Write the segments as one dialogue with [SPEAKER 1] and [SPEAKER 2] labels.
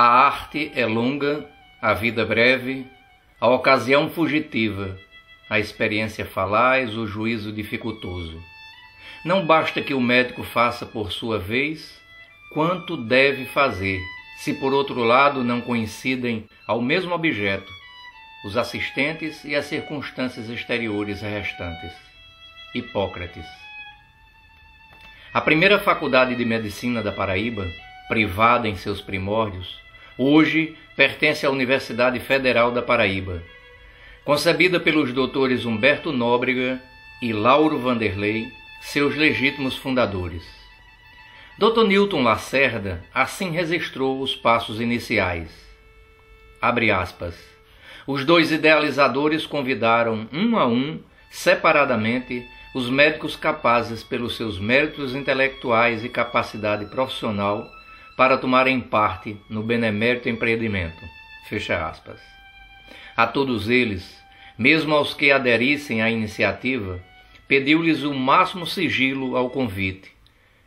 [SPEAKER 1] A arte é longa, a vida breve, a ocasião fugitiva, a experiência falaz, o juízo dificultoso. Não basta que o médico faça por sua vez quanto deve fazer, se por outro lado não coincidem ao mesmo objeto os assistentes e as circunstâncias exteriores restantes. Hipócrates. A primeira faculdade de medicina da Paraíba, privada em seus primórdios, hoje pertence à Universidade Federal da Paraíba, concebida pelos doutores Humberto Nóbrega e Lauro Vanderlei, seus legítimos fundadores. Dr. Newton Lacerda assim registrou os passos iniciais. Abre aspas. Os dois idealizadores convidaram, um a um, separadamente, os médicos capazes pelos seus méritos intelectuais e capacidade profissional para tomarem parte no benemérito empreendimento. Fecha aspas. A todos eles, mesmo aos que aderissem à iniciativa, pediu-lhes o máximo sigilo ao convite,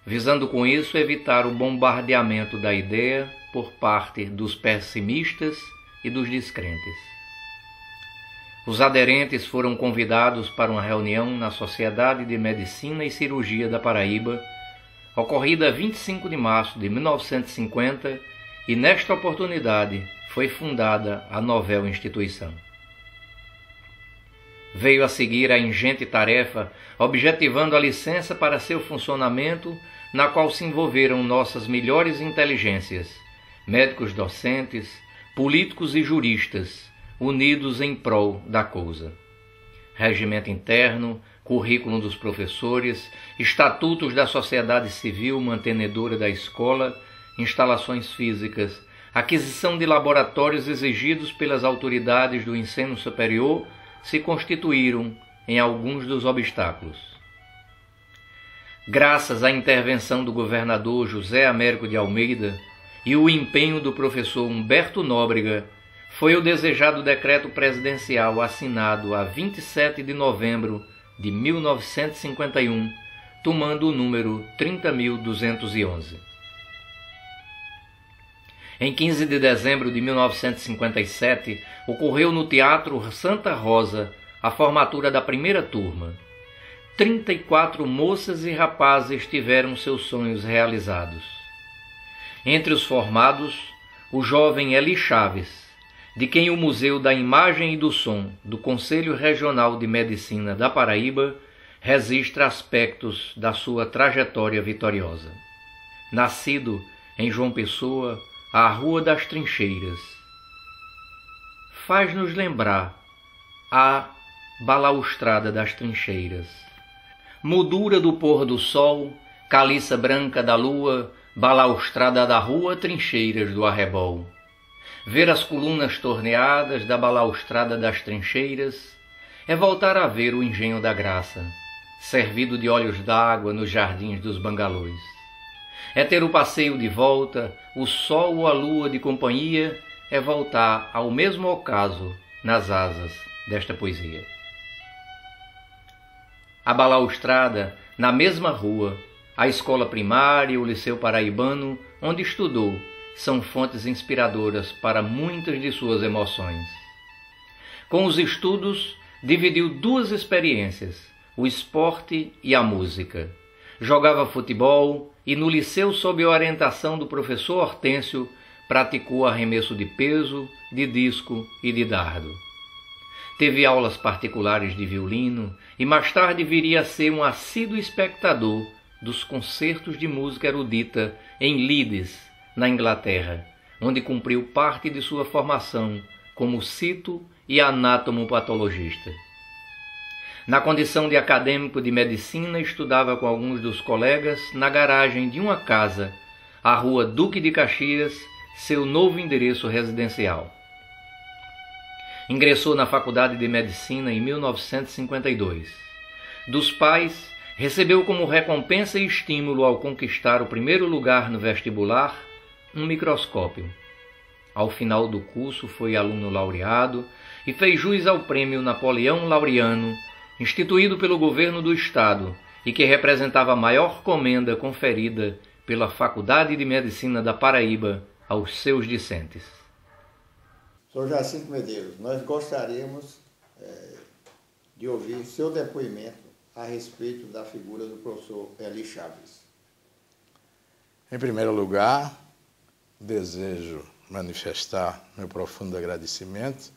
[SPEAKER 1] visando com isso evitar o bombardeamento da ideia por parte dos pessimistas e dos descrentes. Os aderentes foram convidados para uma reunião na Sociedade de Medicina e Cirurgia da Paraíba, ocorrida 25 de março de 1950, e nesta oportunidade foi fundada a novel instituição. Veio a seguir a ingente tarefa, objetivando a licença para seu funcionamento, na qual se envolveram nossas melhores inteligências, médicos docentes, políticos e juristas, unidos em prol da causa. Regimento interno, currículo dos professores, estatutos da sociedade civil mantenedora da escola, instalações físicas, aquisição de laboratórios exigidos pelas autoridades do ensino superior se constituíram em alguns dos obstáculos. Graças à intervenção do governador José Américo de Almeida e o empenho do professor Humberto Nóbrega, foi o desejado decreto presidencial assinado a 27 de novembro de 1951, tomando o número 30.211. Em 15 de dezembro de 1957, ocorreu no Teatro Santa Rosa a formatura da primeira turma. 34 moças e rapazes tiveram seus sonhos realizados. Entre os formados, o jovem Eli Chaves, de quem o Museu da Imagem e do Som do Conselho Regional de Medicina da Paraíba registra aspectos da sua trajetória vitoriosa. Nascido em João Pessoa, à Rua das Trincheiras, faz-nos lembrar a balaustrada das trincheiras. Moldura do pôr do sol, caliça branca da lua, balaustrada da rua, trincheiras do arrebol. Ver as colunas torneadas da balaustrada das trincheiras é voltar a ver o engenho da graça, servido de olhos d'água nos jardins dos bangalôs. É ter o passeio de volta, o sol ou a lua de companhia, é voltar ao mesmo ocaso nas asas desta poesia. A balaustrada, na mesma rua, a escola primária e o liceu paraibano, onde estudou, são fontes inspiradoras para muitas de suas emoções. Com os estudos, dividiu duas experiências, o esporte e a música. Jogava futebol e no liceu, sob a orientação do professor Hortêncio, praticou arremesso de peso, de disco e de dardo. Teve aulas particulares de violino e mais tarde viria a ser um assíduo espectador dos concertos de música erudita em Leeds, na Inglaterra, onde cumpriu parte de sua formação como cito e anatomopatologista. Na condição de acadêmico de medicina, estudava com alguns dos colegas na garagem de uma casa, a Rua Duque de Caxias, seu novo endereço residencial. Ingressou na Faculdade de Medicina em 1952. Dos pais, recebeu como recompensa e estímulo ao conquistar o primeiro lugar no vestibular um microscópio. Ao final do curso foi aluno laureado e fez jus ao prêmio Napoleão Laureano, instituído pelo governo do estado e que representava a maior comenda conferida pela Faculdade de Medicina da Paraíba aos seus discentes.
[SPEAKER 2] Sr. Jacinto Medeiros, nós gostaríamos de ouvir seu depoimento a respeito da figura do professor Eli Chaves.
[SPEAKER 3] Em primeiro lugar, desejo manifestar meu profundo agradecimento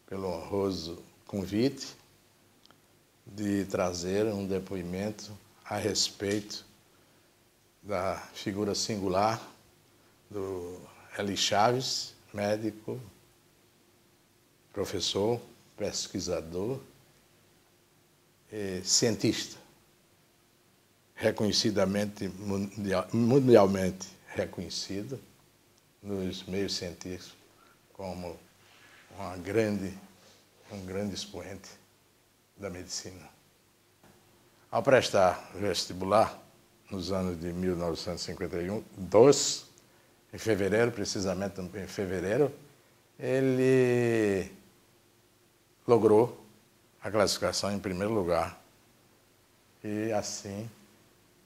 [SPEAKER 3] pelo honroso convite de trazer um depoimento a respeito da figura singular do Eli Chaves, médico, professor, pesquisador e cientista, reconhecidamente, mundialmente reconhecido nos meios científicos como um grande expoente da medicina. Ao prestar vestibular, nos anos de 1952, em fevereiro, precisamente em fevereiro, ele logrou a classificação em primeiro lugar e, assim,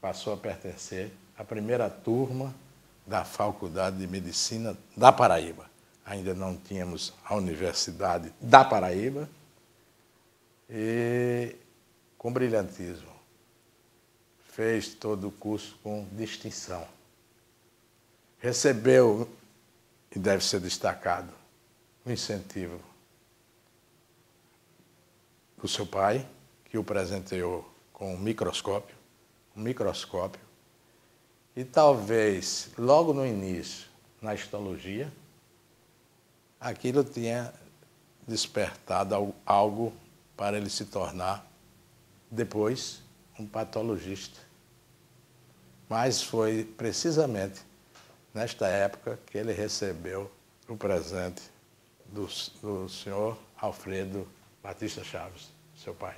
[SPEAKER 3] passou a pertencer à primeira turma da Faculdade de Medicina da Paraíba. Ainda não tínhamos a Universidade da Paraíba e, com brilhantismo, fez todo o curso com distinção. Recebeu, e deve ser destacado, o incentivo do seu pai, que o presenteou com um microscópio, e talvez, logo no início, na histologia, aquilo tinha despertado algo para ele se tornar, depois, um patologista. Mas foi precisamente nesta época que ele recebeu o presente do senhor Alfredo Batista Chaves, seu pai.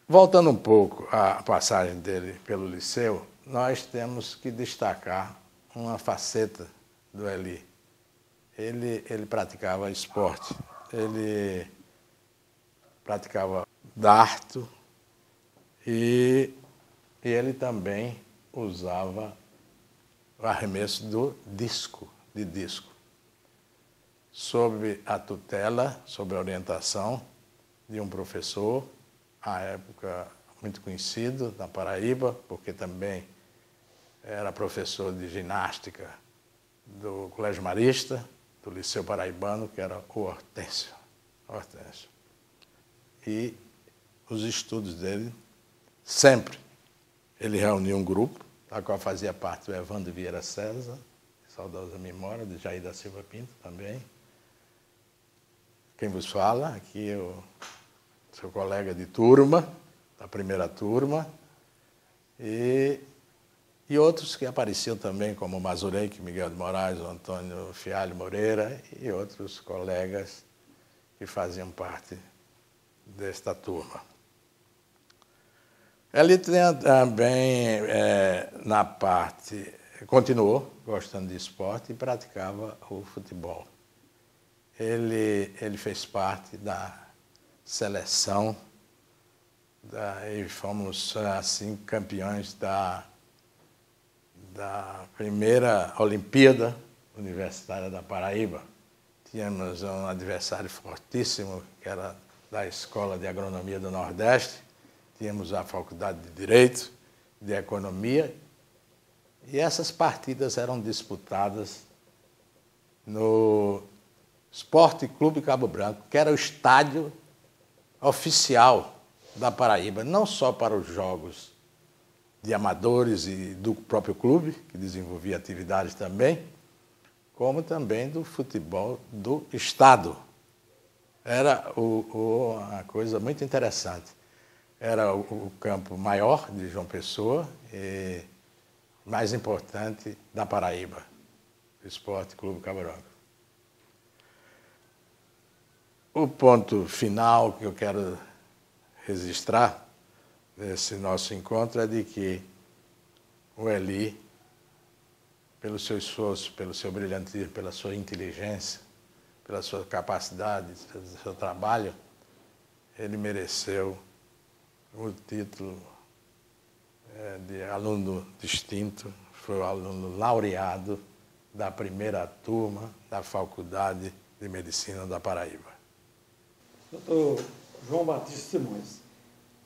[SPEAKER 3] Voltando um pouco à passagem dele pelo liceu, nós temos que destacar uma faceta do Eli. Ele praticava esporte, ele praticava dardo e ele também usava o arremesso de disco, sob a tutela, sob a orientação de um professor, à época muito conhecido na Paraíba, porque também era professor de ginástica do Colégio Marista, do Liceu Paraibano, que era o Hortêncio. E os estudos dele, sempre, ele reunia um grupo, da qual fazia parte o Evandro Vieira César, saudosa memória, de Jair da Silva Pinto também. Quem vos fala aqui é o seu colega de turma, da primeira turma, e outros que apareciam também, como o Mazureik, Miguel de Moraes, o Antônio Fialho Moreira e outros colegas que faziam parte desta turma. Ele também, na parte, continuou gostando de esporte e praticava o futebol. Ele fez parte da seleção, e fomos, assim, campeões da primeira Olimpíada Universitária da Paraíba. Tínhamos um adversário fortíssimo, que era da Escola de Agronomia do Nordeste, tínhamos a Faculdade de Direito, de Economia, e essas partidas eram disputadas no Esporte Clube Cabo Branco, que era o estádio oficial da Paraíba, não só para os jogos de amadores e do próprio clube, que desenvolvia atividades também, como também do futebol do Estado. Era uma coisa muito interessante. Era o campo maior de João Pessoa e mais importante da Paraíba, o Esporte Clube Cabo Branco. O ponto final que eu quero registrar nesse nosso encontro é de que o Eli, pelo seu esforço, pelo seu brilhantismo, pela sua inteligência, pela sua capacidade, pelo seu trabalho, ele mereceu o título de aluno distinto, foi o aluno laureado da primeira turma da Faculdade de Medicina da Paraíba.
[SPEAKER 4] Doutor João Batista Simões,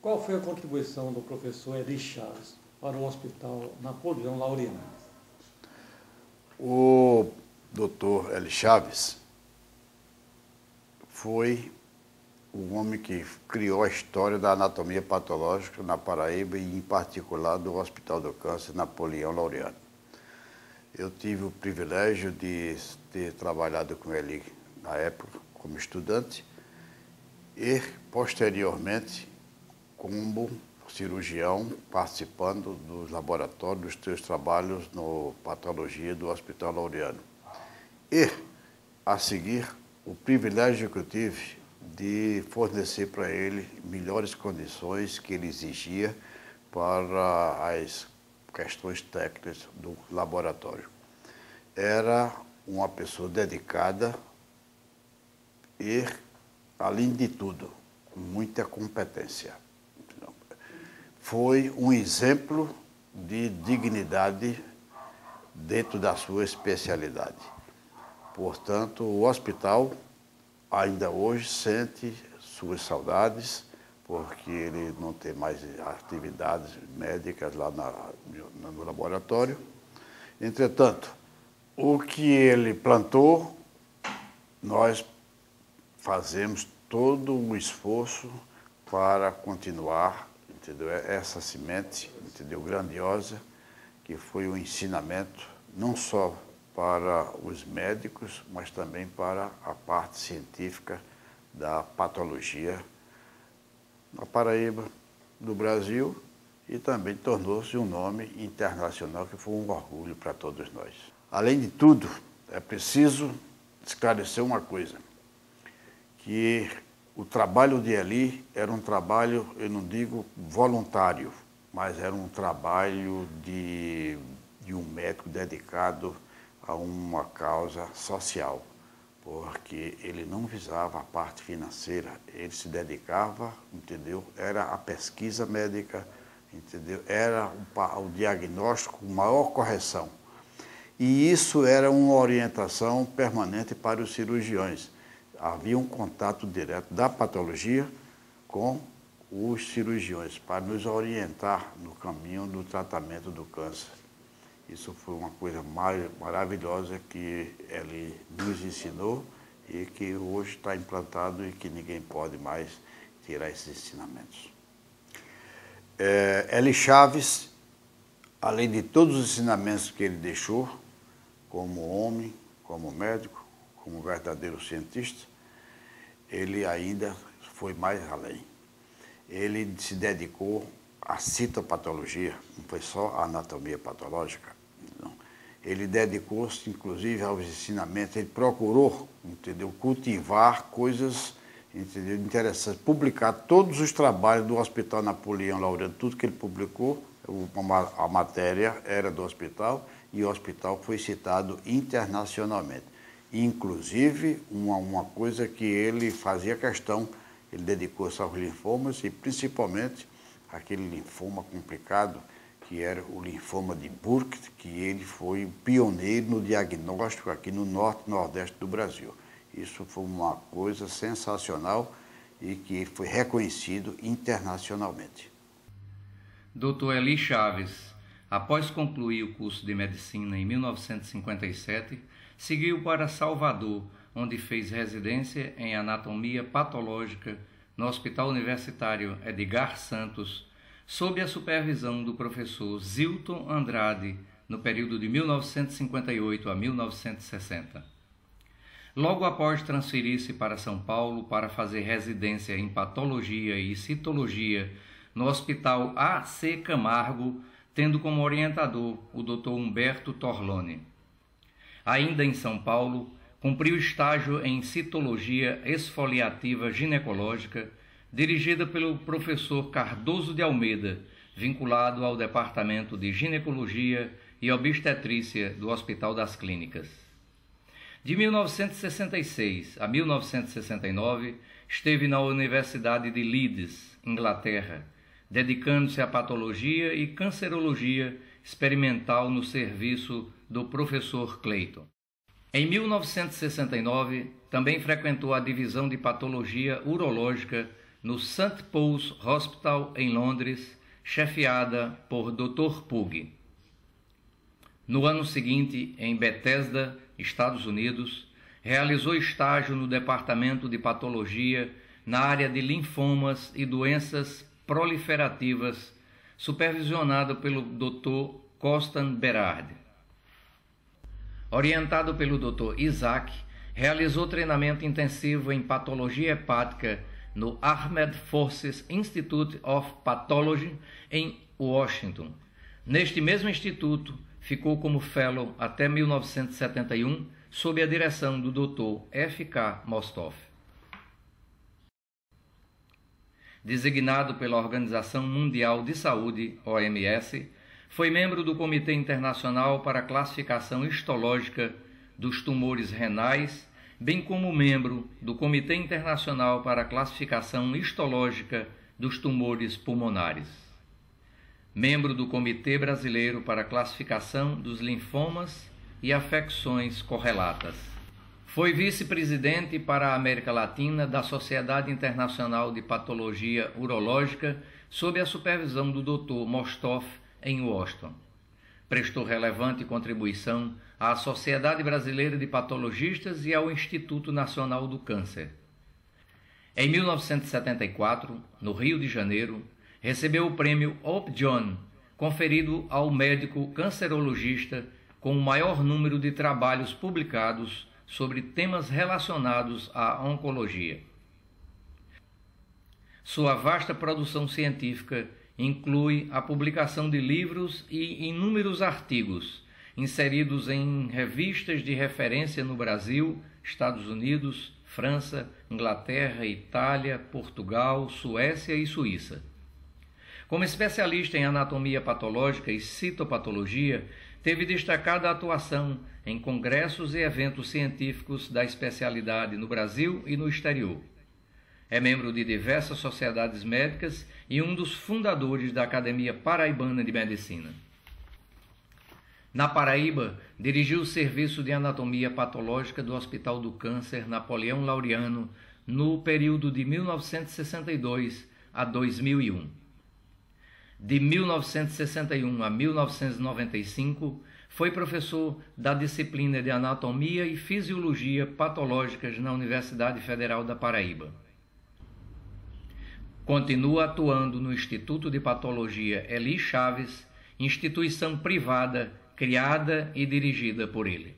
[SPEAKER 4] qual foi a contribuição do professor Eli Chaves para o Hospital Napoleão Laureano?
[SPEAKER 5] O doutor Eli Chaves foi o homem que criou a história da anatomia patológica na Paraíba e, em particular, do Hospital do Câncer Napoleão Laureano. Eu tive o privilégio de ter trabalhado com ele na época como estudante e, posteriormente, como cirurgião, participando dos laboratórios, dos seus trabalhos no patologia do Hospital Laureano. E, a seguir, o privilégio que eu tive de fornecer para ele melhores condições que ele exigia para as questões técnicas do laboratório. Era uma pessoa dedicada e, além de tudo, com muita competência. Foi um exemplo de dignidade dentro da sua especialidade. Portanto, o hospital ainda hoje sente suas saudades, porque ele não tem mais atividades médicas lá no laboratório. Entretanto, o que ele plantou, nós fazemos todo o esforço para continuar, entendeu? Essa semente, entendeu? Grandiosa, que foi um ensinamento não só para os médicos, mas também para a parte científica da patologia na Paraíba, do Brasil, e também tornou-se um nome internacional que foi um orgulho para todos nós. Além de tudo, é preciso esclarecer uma coisa, que o trabalho de Eli era um trabalho, eu não digo voluntário, mas era um trabalho de um médico dedicado a uma causa social, porque ele não visava a parte financeira, ele se dedicava, entendeu? Era a pesquisa médica, entendeu? Era o diagnóstico com maior correção. E isso era uma orientação permanente para os cirurgiões. Havia um contato direto da patologia com os cirurgiões, para nos orientar no caminho do tratamento do câncer. Isso foi uma coisa maravilhosa que ele nos ensinou e que hoje está implantado e que ninguém pode mais tirar esses ensinamentos. Eli Chaves, além de todos os ensinamentos que ele deixou, como homem, como médico, como verdadeiro cientista, ele ainda foi mais além. Ele se dedicou à citopatologia, não foi só a anatomia patológica. Não. Ele dedicou-se, inclusive, aos ensinamentos, ele procurou, entendeu, cultivar coisas, entendeu, interessantes, publicar todos os trabalhos do Hospital Napoleão Laureano, tudo que ele publicou, a matéria era do hospital e o hospital foi citado internacionalmente. Inclusive, uma coisa que ele fazia questão, ele dedicou-se aos linfomas e principalmente aquele linfoma complicado, que era o linfoma de Burkitt, que ele foi pioneiro no diagnóstico aqui no norte e nordeste do Brasil. Isso foi uma coisa sensacional e que foi reconhecido internacionalmente.
[SPEAKER 1] Dr. Eli Chaves, após concluir o curso de medicina em 1957, seguiu para Salvador, onde fez residência em anatomia patológica no Hospital Universitário Edgar Santos, sob a supervisão do professor Zilton Andrade, no período de 1958 a 1960. Logo após transferir-se para São Paulo para fazer residência em patologia e citologia no Hospital A.C. Camargo, tendo como orientador o Dr. Humberto Torlone. Ainda em São Paulo, cumpriu estágio em citologia esfoliativa ginecológica, dirigida pelo professor Cardoso de Almeida, vinculado ao Departamento de Ginecologia e Obstetrícia do Hospital das Clínicas. De 1966 a 1969, esteve na Universidade de Leeds, Inglaterra, dedicando-se à patologia e cancerologia experimental no serviço do professor Clayton. Em 1969, também frequentou a divisão de patologia urológica no St. Paul's Hospital em Londres, chefiada por Dr. Pugh. No ano seguinte, em Bethesda, Estados Unidos, realizou estágio no Departamento de Patologia na área de linfomas e doenças proliferativas, supervisionado pelo Dr. Constant Berard. Orientado pelo Dr. Isaac, realizou treinamento intensivo em patologia hepática no Armed Forces Institute of Pathology em Washington. Neste mesmo instituto, ficou como fellow até 1971, sob a direção do Dr. F.K. Mostoff. Designado pela Organização Mundial de Saúde, OMS, foi membro do Comitê Internacional para a Classificação Histológica dos Tumores Renais, bem como membro do Comitê Internacional para a Classificação Histológica dos Tumores Pulmonares. Membro do Comitê Brasileiro para a Classificação dos Linfomas e Afecções Correlatas. Foi vice-presidente para a América Latina da Sociedade Internacional de Patologia Urológica, sob a supervisão do Dr. Mostoff, em Washington. Prestou relevante contribuição à Sociedade Brasileira de Patologistas e ao Instituto Nacional do Câncer. Em 1974, no Rio de Janeiro, recebeu o prêmio Upjohn, conferido ao médico cancerologista com o maior número de trabalhos publicados sobre temas relacionados à oncologia. Sua vasta produção científica inclui a publicação de livros e inúmeros artigos, inseridos em revistas de referência no Brasil, Estados Unidos, França, Inglaterra, Itália, Portugal, Suécia e Suíça. Como especialista em anatomia patológica e citopatologia, teve destacada atuação em congressos e eventos científicos da especialidade no Brasil e no exterior. É membro de diversas sociedades médicas e um dos fundadores da Academia Paraibana de Medicina. Na Paraíba, dirigiu o Serviço de Anatomia Patológica do Hospital do Câncer Napoleão Laureano no período de 1962 a 2001. De 1961 a 1995, foi professor da disciplina de Anatomia e Fisiologia Patológicas na Universidade Federal da Paraíba. Continua atuando no Instituto de Patologia Eli Chaves, instituição privada criada e dirigida por ele.